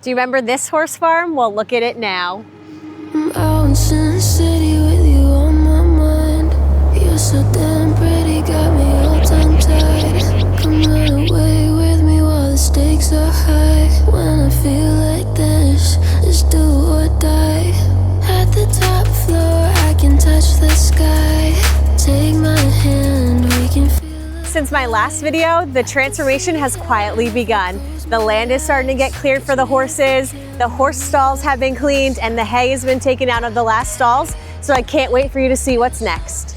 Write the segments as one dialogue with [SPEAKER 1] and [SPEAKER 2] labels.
[SPEAKER 1] Do you remember this horse farm? Well, look at it now.
[SPEAKER 2] I'm out in Sin City with you on my mind. You're so damn pretty, got me all tongue-tied. Come run away with me while the stakes are high. When I feel like this, it's do or die. At the top floor, I can touch the sky. Take my hand, we can feel.
[SPEAKER 1] Since my last video, the transformation has quietly begun. The land is starting to get cleared for the horses, the horse stalls have been cleaned, and the hay has been taken out of the last stalls, so I can't wait for you to see what's next.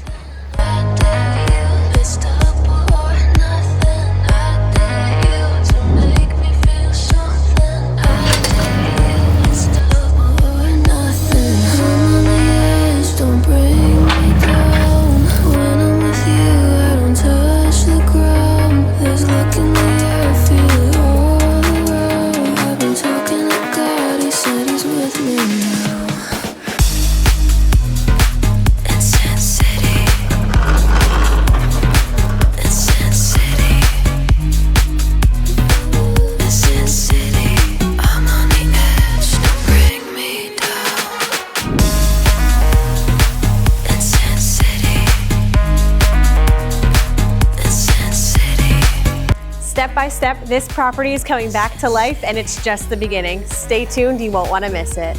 [SPEAKER 1] Step by step, this property is coming back to life, and it's just the beginning. Stay tuned, you won't want to miss it.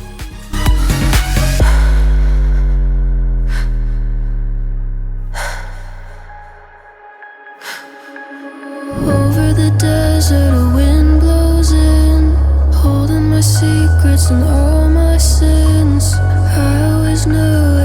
[SPEAKER 2] Over the desert, a wind blows in, holding my secrets and all my sins. I always knew